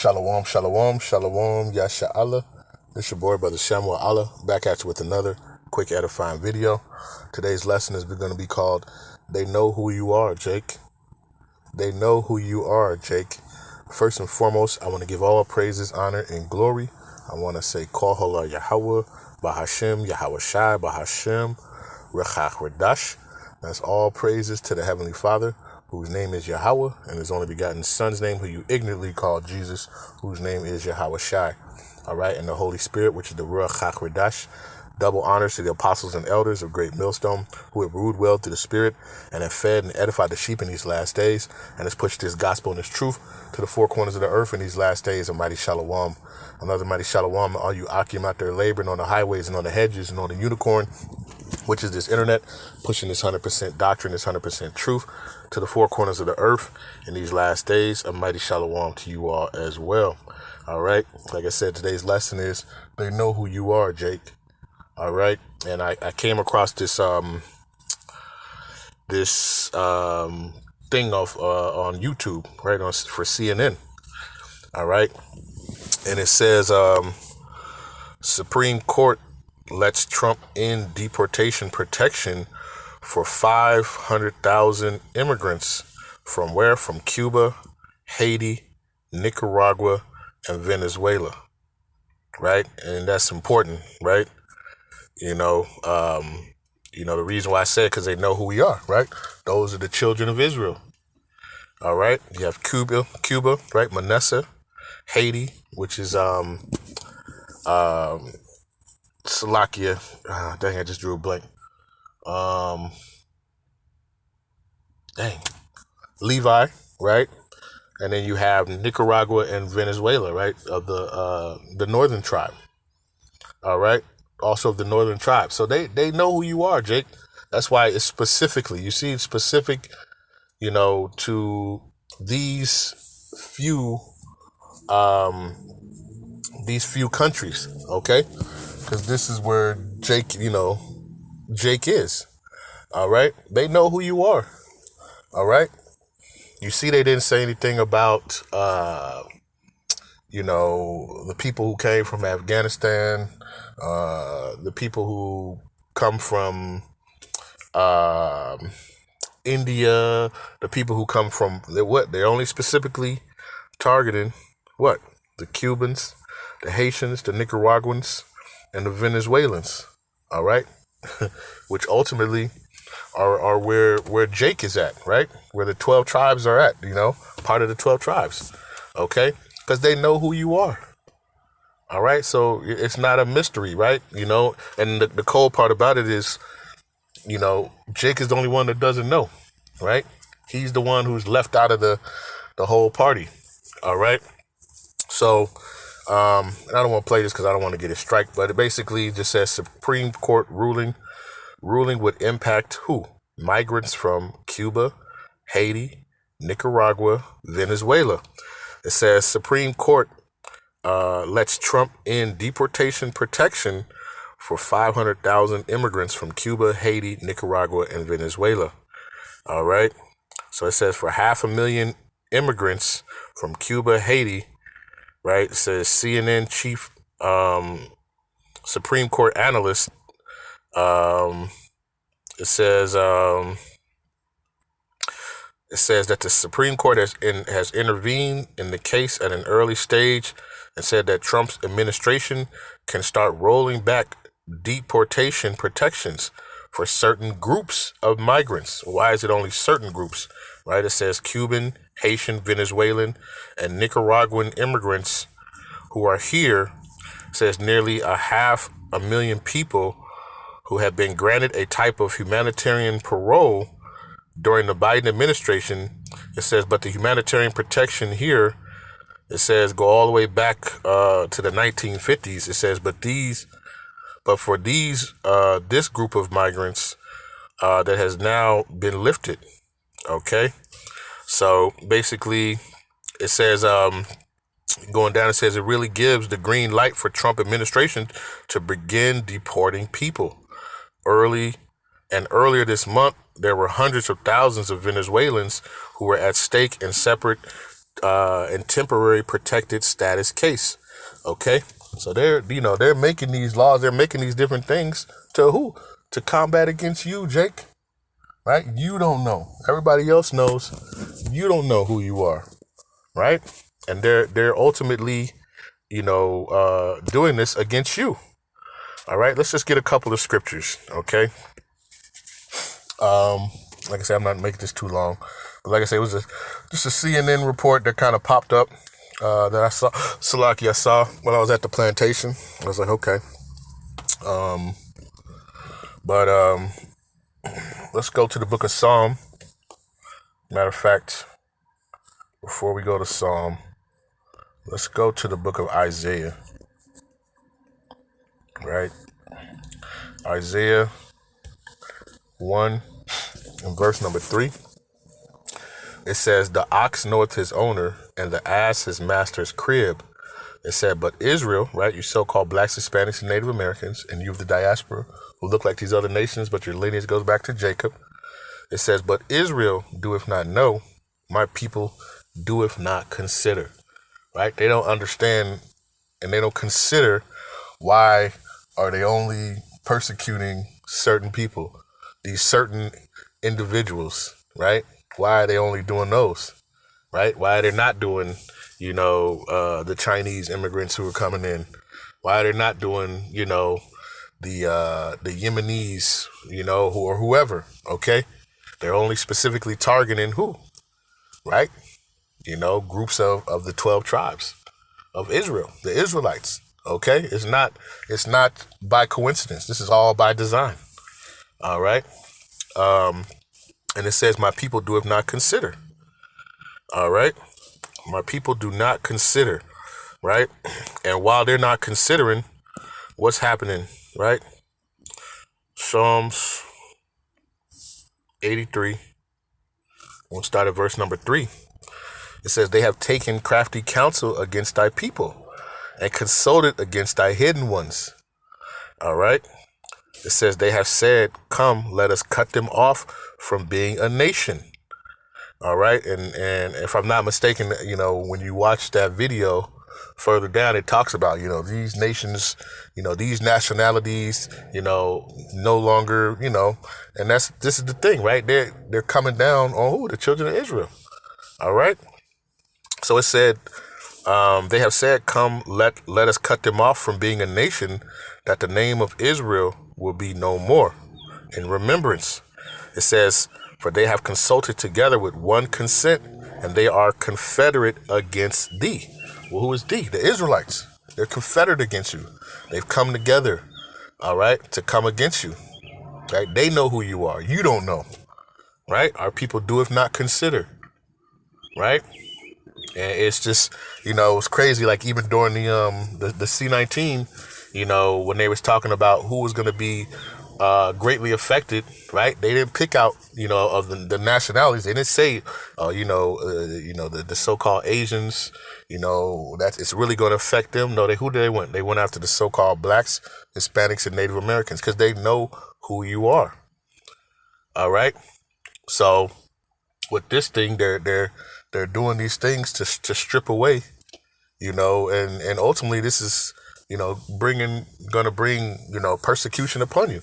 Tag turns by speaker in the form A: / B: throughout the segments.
A: Shalom, shalom, shalom, Yasha Allah. This your boy, Brother Shamuel Allah, back at you with another quick edifying video. Today's lesson is going to be called, They Know Who You Are, Jake. They know who you are, Jake. First and foremost, I want to give all praises, honor, and glory. I want to say, Halal, Yahawah, Bahasham, Yahawashi, Bahasham, Qadash. That's all praises to the Heavenly Father, whose name is Yahawah, and his only begotten Son's name, who you ignorantly call Jesus, whose name is Yahawashi. All right, and the Holy Spirit, which is the Rawchaa Qadash. Double honors to the apostles and elders of Great Millstone, who have ruled well through the Spirit and have fed and edified the sheep in these last days, and has pushed this gospel and this truth to the four corners of the earth in these last days. A mighty shalom. Another mighty shalom, all you Akim out there laboring on the highways and on the hedges and on the unicorn, which is this internet, pushing this 100% doctrine, this 100% truth to the four corners of the earth in these last days. A mighty shalom to you all as well. All right. Like I said, today's lesson is, they know who you are, Jake. All right. And I came across this thing off on YouTube, right, for CNN. All right. And it says Supreme Court lets Trump end deportation protection for 500,000 immigrants from where? From Cuba, Haiti, Nicaragua, and Venezuela. Right? And that's important, right? The reason why I said, because they know who we are, right? Those are the children of Israel. All right. You have Cuba, right? Manasseh, Haiti, which is Slovakia. Dang, I just drew a blank. Levi, right? And then you have Nicaragua and Venezuela, right? Of the northern tribe. All right. Also of the northern tribe. So they know who you are, Jake. That's why it's specifically, you see, it's specific, to these few countries, okay? Because this is where Jake is. All right. They know who you are. All right. You see, they didn't say anything about, the people who came from Afghanistan, the people who come from India, the people who come from, they're only specifically targeting what? The Cubans, the Haitians, the Nicaraguans, and the Venezuelans. All right. Which ultimately are where Jake is at, right? Where the 12 tribes are at, part of the 12 tribes. Okay? Because they know who you are. All right? So it's not a mystery, right? And the cold part about it is, Jake is the only one that doesn't know, right? He's the one who's left out of the whole party. All right? So, I don't want to play this because I don't want to get a strike, but it basically just says Supreme Court ruling would impact who? Migrants from Cuba, Haiti, Nicaragua, Venezuela. It says Supreme Court lets Trump end deportation protection for 500,000 immigrants from Cuba, Haiti, Nicaragua, and Venezuela. All right. So it says for 500,000 immigrants from Cuba, Haiti, right? It says CNN chief Supreme Court analyst. It says that the Supreme Court has intervened in the case at an early stage and said that Trump's administration can start rolling back deportation protections for certain groups of migrants. Why is it only certain groups? Right? It says Cuban, Haitian, Venezuelan, and Nicaraguan immigrants who are here. It says nearly 500,000 people who have been granted a type of humanitarian parole during the Biden administration. It says, but the humanitarian protection here, it says, go all the way back to the 1950s. It says, but for this group of migrants that has now been lifted. Okay. So basically it says, going down, it says it really gives the green light for Trump administration to begin deporting people. Earlier this month, there were hundreds of thousands of Venezuelans who were at stake in separate and temporary protected status case. Okay, so they're making these laws, they're making these different things to who? To combat against you, Jake. Right? You don't know. Everybody else knows. You don't know who you are, right? And they're ultimately, doing this against you. All right. Let's just get a couple of scriptures, okay? Like I said, I'm not making this too long, but like I said, it was just a CNN report that kind of popped up that I saw. Salaki, I saw when I was at the plantation. I was like, okay. But let's go to the book of Psalm. Matter of fact, before we go to Psalm, let's go to the book of Isaiah. Right? Isaiah 1 and verse number 3. It says, the ox knoweth his owner, and the ass his master's crib. It said, but Israel, right, you so-called blacks, Hispanics, and Native Americans, and you of the diaspora who look like these other nations, but your lineage goes back to Jacob. It says, but Israel doeth not know, my people doeth not consider. Right? They don't understand and they don't consider why are they only persecuting certain people, these certain individuals, right? Why are they only doing those, right? Why are they not doing, the Chinese immigrants who are coming in? Why are they not doing, the Yemenis, or whoever, okay? They're only specifically targeting who, right? Groups of the 12 tribes of Israel, the Israelites, okay? It's not by coincidence. This is all by design, all right? And it says, my people doeth not consider, all right? My people do not consider, right? And while they're not considering, what's happening, right? Psalms 83, we'll start at verse number 3. It says, they have taken crafty counsel against thy people and consulted against thy hidden ones. All right. It says, they have said, come, let us cut them off from being a nation. All right. And if I'm not mistaken, when you watch that video further down, it talks about, these nations, these nationalities, no longer, and this is the thing, right? They're coming down on who? The children of Israel. All right. So it said, they have said, come, let us cut them off from being a nation, that the name of Israel will be no more. In remembrance, it says, for they have consulted together with one consent, and they are confederate against thee. Well, who is thee? The Israelites. They're confederate against you. They've come together, all right, to come against you. Right? They know who you are. You don't know. Right? Our people doeth not consider. Right? And it's just, it's crazy. Like even during the C-19, when they was talking about who was going to be greatly affected, right? They didn't pick out, of the nationalities. They didn't say, the so-called Asians, that it's really going to affect them. No, who did they went? They went after the so-called blacks, Hispanics, and Native Americans because they know who you are. All right. So with this thing, they're doing these things to strip away, and ultimately this is, gonna bring, persecution upon you.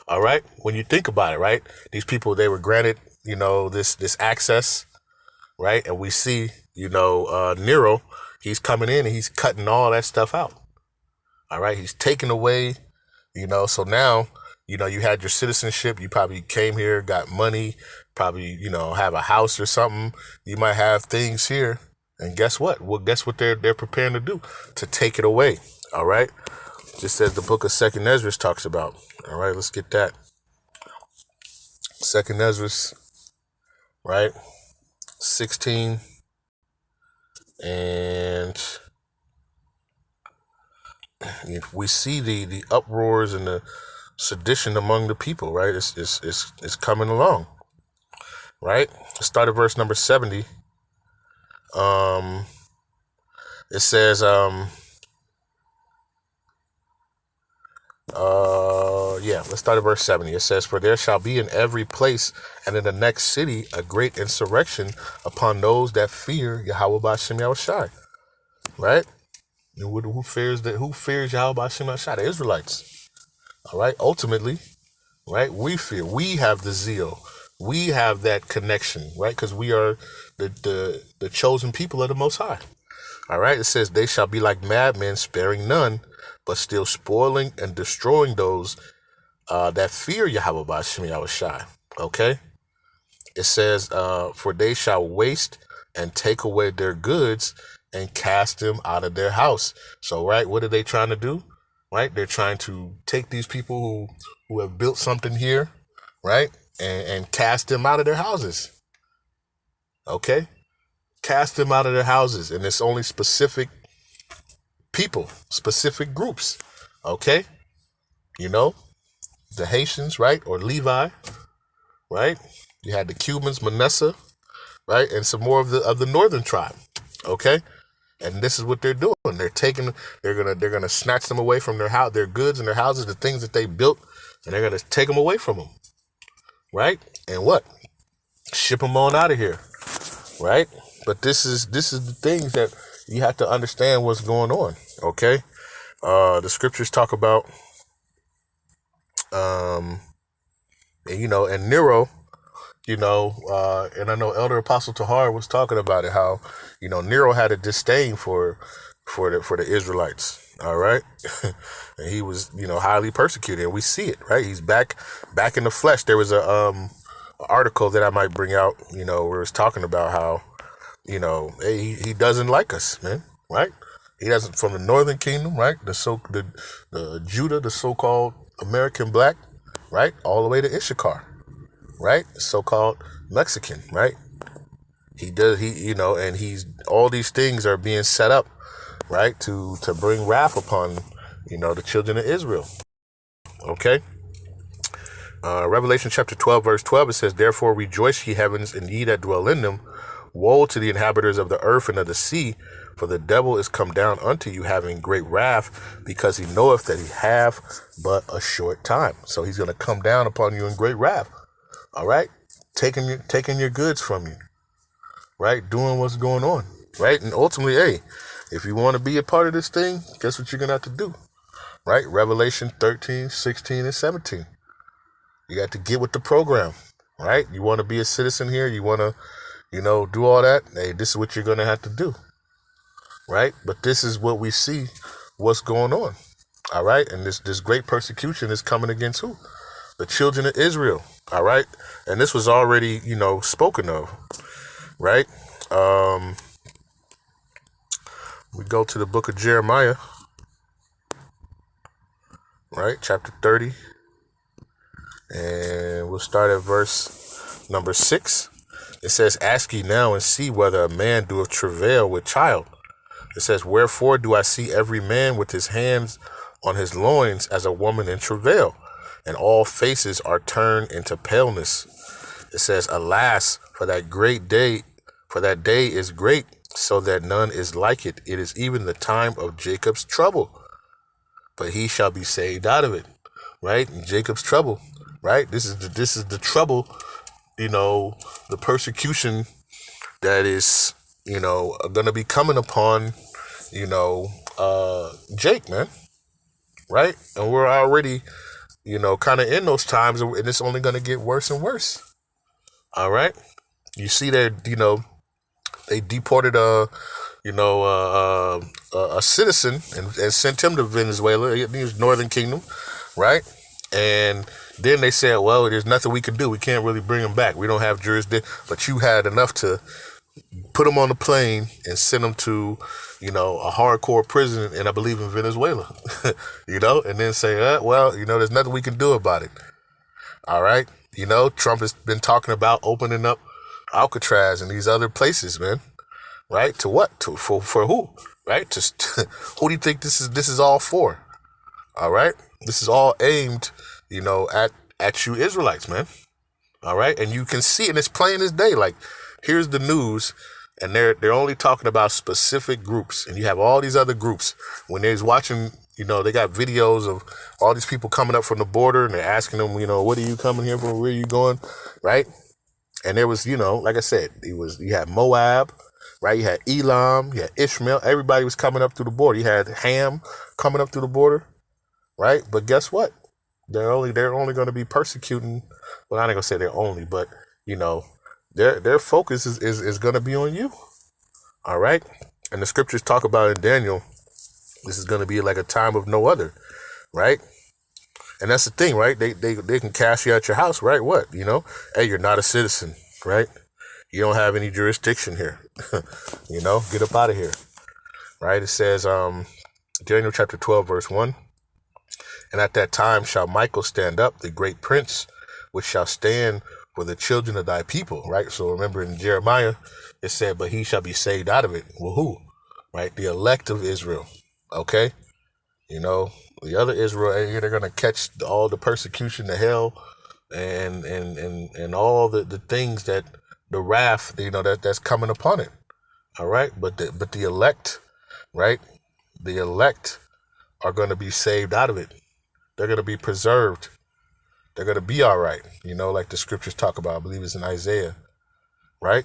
A: All right. When you think about it, right? These people, they were granted, this access, right? And we see, Nero, he's coming in and he's cutting all that stuff out. All right. He's taking away, so now, you had your citizenship. You probably came here, got money, probably, have a house or something. You might have things here. And guess what? Well, guess what they're preparing to do? To take it away. All right. Just as the book of 2nd Esdras talks about. All right. Let's get that. 2nd Esdras, right? 16. And we see the uproars and the sedition among the people, right? It's coming along, right? Start at verse number 70. It says, Yeah, let's start at verse 70. It says, "For there shall be in every place and in the next city a great insurrection upon those that fear Yahawah Bahasham Yahawashi." Right? Who fears that? Who fears Yahawah Bahasham Yahawashi? The Israelites. All right. Ultimately, right? We fear. We have the zeal. We have that connection, right? Because we are the chosen people of the Most High. All right. It says, "They shall be like madmen, sparing none, but still spoiling and destroying those that fear Yahawah Bahasham Yahawashi." Okay. It says, "For they shall waste and take away their goods and cast them out of their house." So, right, what are they trying to do? Right, they're trying to take these people who have built something here, right, and cast them out of their houses. Okay, cast them out of their houses, and it's only specific people, specific groups. Okay, you know, the Haitians, right, or Levi, right. You had the Cubans, Manasseh, right, and some more of the northern tribe. Okay, and this is what they're doing. They're gonna snatch them away from their goods and their houses, the things that they built, and they're gonna take them away from them, right? And what? Ship them on out of here, right? But this is the things that you have to understand what's going on. Okay, the scriptures talk about, and Nero. And I know Elder Apostle Tahar was talking about it, how, Nero had a disdain for the Israelites. All right. And he was, highly persecuted, and we see it, right? He's back in the flesh. There was a article that I might bring out, where it's talking about how, hey, he doesn't like us, man. Right. He doesn't, from the northern kingdom, right? The Judah, the so-called American black, right? All the way to Issachar. Right, so-called Mexican, right? And he's all these things are being set up, right, to bring wrath upon, the children of Israel. Okay. Revelation chapter 12, verse 12, it says, "Therefore rejoice, ye heavens, and ye that dwell in them. Woe to the inhabitants of the earth and of the sea, for the devil is come down unto you, having great wrath, because he knoweth that he have but a short time." So he's going to come down upon you in great wrath. All right, taking your goods from you, right? Doing what's going on, right? And ultimately, hey, if you want to be a part of this thing, guess what you're gonna have to do, right? Revelation 13, 16, and 17. You got to get with the program, right? You want to be a citizen here, you want to, do all that. Hey, this is what you're gonna have to do, right? But this is what we see, what's going on, all right? And this great persecution is coming against who? The children of Israel. All right. And this was already, spoken of. Right. We go to the book of Jeremiah. Right. Chapter 30. And we'll start at verse number 6. It says, "Ask ye now and see whether a man doeth travail with child." It says, "Wherefore do I see every man with his hands on his loins as a woman in travail, and all faces are turned into paleness." It says, "Alas, for that day is great, so that none is like it. It is even the time of Jacob's trouble, but he shall be saved out of it." Right? And Jacob's trouble, right? This is the trouble, the persecution that is, gonna be coming upon, Jake, man. Right? And we're already, kind of in those times, and it's only going to get worse and worse. All right. You see that, they deported a citizen and sent him to Venezuela. He was Northern Kingdom, right? And then they said, well, there's nothing we can do. We can't really bring him back. We don't have jurisdiction. But you had enough to put him on a plane and send him to, a hardcore prison, and I believe in Venezuela, and then say, there's nothing we can do about it. All right. Trump has been talking about opening up Alcatraz and these other places, man. Right? To what? For who? Right? Who do you think this is all for? All right. This is all aimed, at you Israelites, man. All right. And you can see it, and it's plain as day. Like, here's the news, and they're only talking about specific groups, and you have all these other groups. When they're watching, They got videos of all these people coming up from the border, and they're asking them, what are you coming here for? Where are you going? Right? And there was, like I said, you had Moab, right? You had Elam, you had Ishmael. Everybody was coming up through the border. You had Ham coming up through the border, right? But guess what? They're only going to be persecuting. Well, I ain't gonna say they're only, but their focus is going to be on you. All right. And the scriptures talk about in Daniel, this is going to be like a time of no other, right? And that's the thing, right? They can cash you out your house, right? What? Hey, you're not a citizen, right? You don't have any jurisdiction here. Get up out of here, right? It says, Daniel chapter 12, verse 1. And at that time shall Michael stand up, the great prince, which shall stand for the children of thy people, right? So remember in Jeremiah, it said, but he shall be saved out of it. Well, who? Right? The elect of Israel, okay? The other Israel, they're going to catch all the persecution, the hell, and all the things that the wrath, that's coming upon it. All right. But the elect, right? The elect are going to be saved out of it. They're going to be preserved. They're going to be all right. Like the scriptures talk about, I believe it's in Isaiah, right?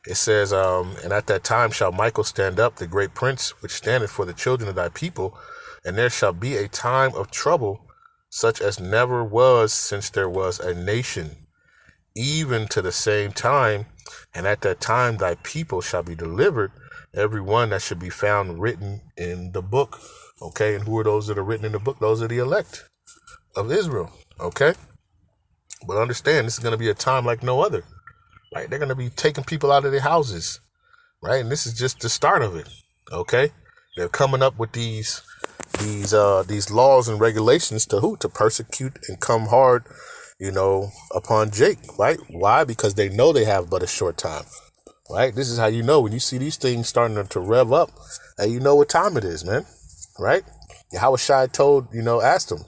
A: It says, and at that time shall Michael stand up, the great prince, which standeth for the children of thy people, and there shall be a time of trouble, such as never was since there was a nation, even to the same time. And at that time thy people shall be delivered, every one that should be found written in the book. Okay, and who are those that are written in the book? Those are the elect of Israel. Okay, but understand, this is going to be a time like no other. Right, they're going to be taking people out of their houses, right? And this is just the start of it. Okay, they're coming up with these laws and regulations to persecute and come hard, upon Jake, right? Why? Because they know they have but a short time, right? This is how when you see these things starting to rev up, and you know what time it is, man, right? Yahawashi asked him,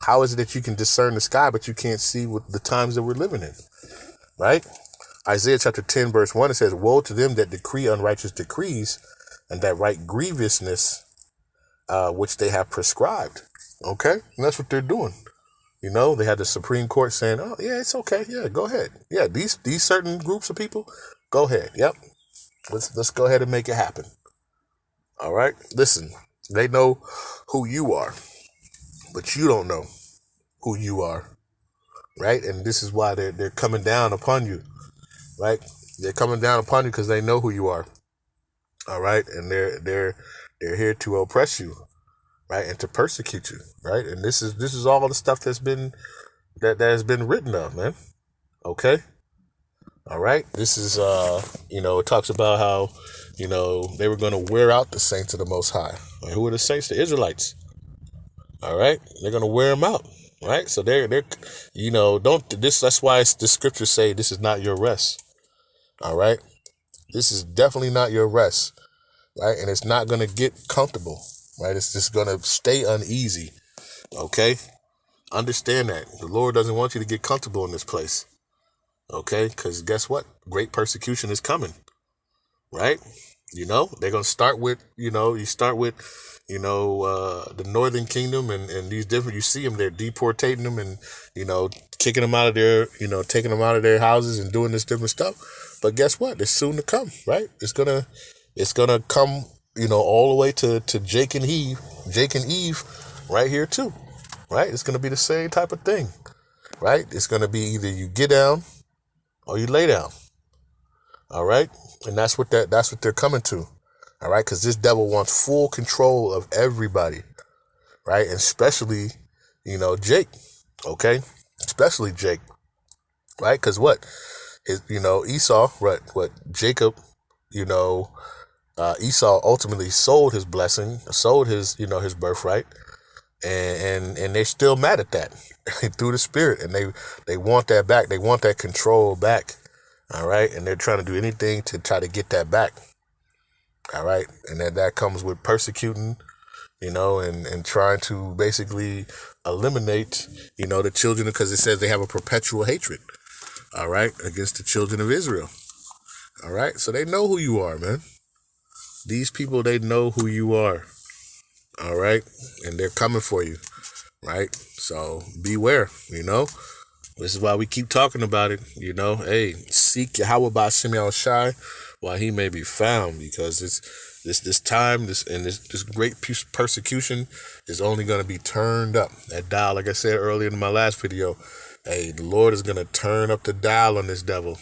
A: how is it that you can discern the sky, but you can't see what the times that we're living in, right? Isaiah chapter 10, verse 1, it says, woe to them that decree unrighteous decrees and that write grievousness, which they have prescribed. Okay? And that's what they're doing. They had the Supreme Court saying, oh, yeah, it's okay. Yeah, go ahead. Yeah, these certain groups of people, go ahead. Yep. Let's go ahead and make it happen. All right? Listen, they know who you are, but you don't know who you are. Right? And this is why they're coming down upon you. Right? They're coming down upon you because they know who you are. All right? And they're here to oppress you, right? And to persecute you, right? And this is all the stuff that has been written of, man. Okay? All right? This is it talks about how, they were going to wear out the saints of the Most High. Like, who are the saints? The Israelites. All right? They're going to wear them out, right? So they're that's why the scriptures say this is not your rest. All right? This is definitely not your rest, right? And it's not going to get comfortable, right? It's just going to stay uneasy, okay? Understand that. The Lord doesn't want you to get comfortable in this place, okay? Because guess what? Great persecution is coming, right? They're going to start with, you start with, the northern kingdom and these different, you see them, they're deportating them and, kicking them out of their, taking them out of their houses and doing this different stuff. But guess what? It's soon to come, right? It's gonna come, all the way to Jake and Eve right here too, right? It's gonna be the same type of thing, right? It's gonna be either you get down or you lay down. All right. And that's what they're coming to. All right. Cause this devil wants full control of everybody. Right. And especially, Jake. Okay. Especially Jake. Right. Cause what? Esau, what Jacob, Esau ultimately sold his blessing, sold his, his birthright, and they're still mad at that through the spirit, and they want that back. They want that control back. All right, and they're trying to do anything to try to get that back. All right, and that comes with persecuting, and trying to basically eliminate, the children, because it says they have a perpetual hatred. All right, against the children of Israel. All right, so they know who you are, man. These people, they know who you are. All right. And they're coming for you. Right. So beware, This is why we keep talking about it. Hey, seek Yahawah Bahasham Yahawashi while he may be found, because this time, this great persecution is only going to be turned up. That dial, like I said earlier in my last video, hey, the Lord is going to turn up the dial on this devil,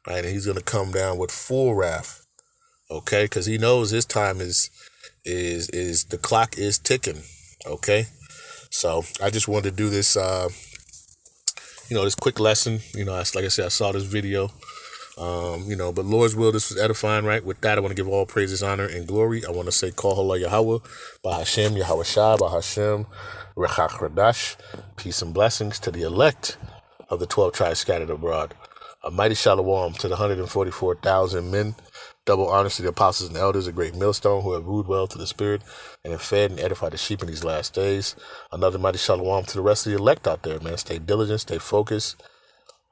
A: right? And he's going to come down with full wrath, okay? Because he knows his time is the clock is ticking, okay? So I just wanted to do this, this quick lesson. Like I said, I saw this video. But Lord's will, this was edifying, right? With that, I want to give all praises, honor, and glory. I want to say, call Halal Yahawah, Bahasham, Yahawashi, Bahasham, Qadash. Peace and blessings to the elect of the 12 tribes scattered abroad. A mighty shalom to the 144,000 men. Double honors to the apostles and elders, a great millstone who have ruled well to the spirit and have fed and edified the sheep in these last days. Another mighty shalom to the rest of the elect out there, man. Stay diligent, stay focused,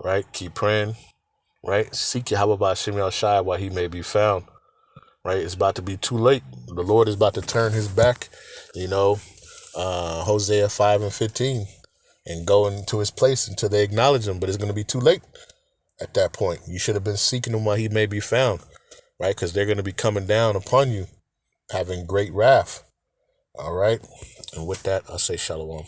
A: right? Keep praying. Right? Seek Yahawah Bahasham Yahawashi while he may be found. Right? It's about to be too late. The Lord is about to turn his back, Hosea 5:15, and go into his place until they acknowledge him. But it's going to be too late at that point. You should have been seeking him while he may be found. Right? Because they're going to be coming down upon you, having great wrath. All right? And with that, I'll say shalom.